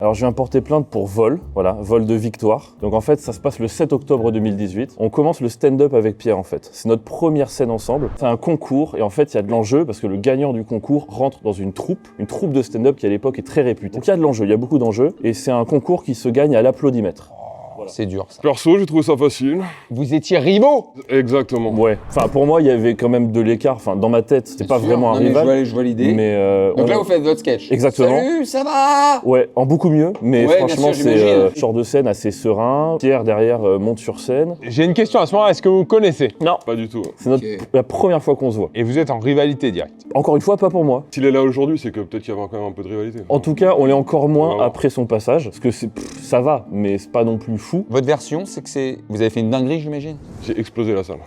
Alors je viens porter plainte pour vol, voilà, vol de victoire. Donc en fait ça se passe le 7 octobre 2018. On commence le stand-up avec Pierre en fait. C'est notre première scène ensemble. C'est un concours et en fait il y a de l'enjeu parce que le gagnant du concours rentre dans une troupe de stand-up qui à l'époque est très réputée. Donc il y a de l'enjeu, il y a beaucoup d'enjeux et c'est un concours qui se gagne à l'applaudimètre. Voilà. C'est dur ça. Perso, j'ai trouvé ça facile. Vous étiez rivaux. Exactement. Ouais, enfin pour moi il y avait quand même de l'écart, enfin dans ma tête c'était pas vraiment un rival. Je vois l'idée. Mais donc là vous faites votre sketch. Exactement. Salut, ça va? Ouais, en beaucoup mieux, mais Ouais, franchement bien sûr, c'est j'imagine. genre de scène assez serein. Pierre derrière monte sur scène. J'ai une question à ce moment-là, est-ce que vous vous connaissez? Non, Pas du tout. c'est la première fois qu'on se voit. Et vous êtes en rivalité directe? Encore une fois, pas pour moi. S'il est là aujourd'hui, c'est que peut-être qu'il y avait quand même un peu de rivalité. En tout cas, on l'est encore moins Ouais. après son passage, parce que ça va, mais c'est pas non plus fou. Votre version, c'est que vous avez fait une dinguerie, j'imagine. J'ai explosé la salle.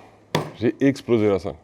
J'ai explosé la salle.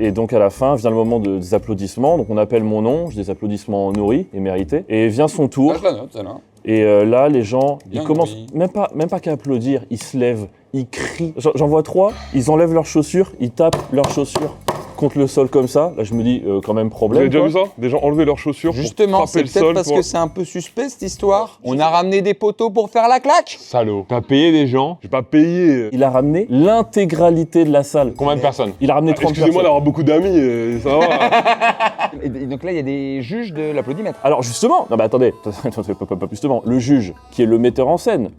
Et donc à la fin vient le moment des applaudissements, donc on appelle mon nom, j'ai des applaudissements nourris et mérités. Et vient son tour, Ah, je la note, celle-là. et là les gens, Bien ils commencent nourris. même pas qu'à applaudir, ils se lèvent, ils crient. J'en vois 3, ils enlèvent leurs chaussures, ils tapent leurs chaussures contre le sol comme ça. Là je me dis quand même Vous problème. avez déjà quoi. vu ça? Des gens enlever leurs chaussures Justement, pour c'est frapper le peut-être sol. parce que c'est un peu suspect cette histoire. On a ramené des poteaux pour faire la claque. Salaud. T'as payé des gens? J'ai pas payé. Il a ramené l'intégralité de la salle. Combien de personnes? Il a ramené 30 Excusez-moi personnes. d'avoir beaucoup d'amis, ça va. Et donc là, il y a des juges de l'applaudimètre. Alors justement, non mais attendez, pas justement, le juge, qui est le metteur en scène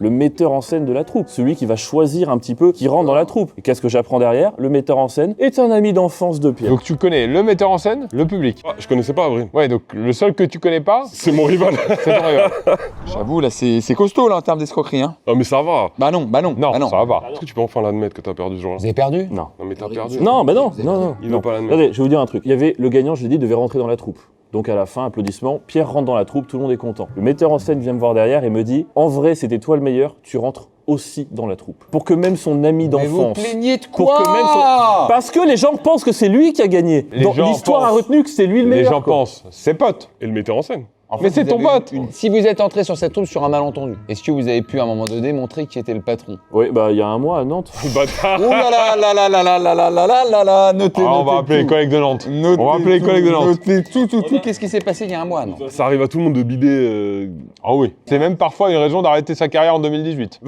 de la troupe, celui qui va choisir un petit peu qui rentre dans la troupe. Et qu'est-ce que j'apprends derrière? Le metteur en scène est un ami d'enfance de Pierre. Donc tu connais le metteur en scène, le public. Ah, je connaissais pas Avril. Ouais, donc le seul que tu connais pas, C'est mon rival. c'est ton rival. J'avoue, là, c'est costaud là en termes d'escroquerie. Hein. Non mais ça va. Bah non. Non, bah non. ça va pas. Est-ce que tu peux enfin l'admettre que t'as perdu ce jour-là? Vous avez perdu? Non. Non mais t'as perdu. Non, bah non, non. Il veut pas l'admettre. Regardez, je vais vous dire un truc. Il y avait le gagnant, je l'ai dit, devait rentrer dans la troupe. Donc à la fin, applaudissements, Pierre rentre dans la troupe, tout le monde est content. Le metteur en scène vient me voir derrière et me dit « En vrai, c'était toi le meilleur, tu rentres aussi dans la troupe. » Pour que même son ami Mais vous d'enfance... plaignez de Pour quoi? que même Parce que les gens pensent que c'est lui qui a gagné. Les Dans gens l'histoire a pensent. retenu que c'est lui le Les meilleur. gens quoi. pensent, c'est pote. Et le metteur en scène. En Mais c'est vous ton avez pote. Si vous êtes entré sur cette troupe sur un malentendu, est-ce que vous avez pu à un moment donné montrer qui était le patron? Oui, bah il y a un mois à Nantes. Bâtard. Oh là là là là là là là là là là là là, notez, Ah, on va notez appeler les tout. collègues de Nantes. Notez On va appeler les tout, collègues de Nantes. Notez tout. Qu'est-ce qui s'est passé il y a un mois, non? Ça arrive à tout le monde de bider. Ah oui. C'est même parfois une raison d'arrêter sa carrière en 2018.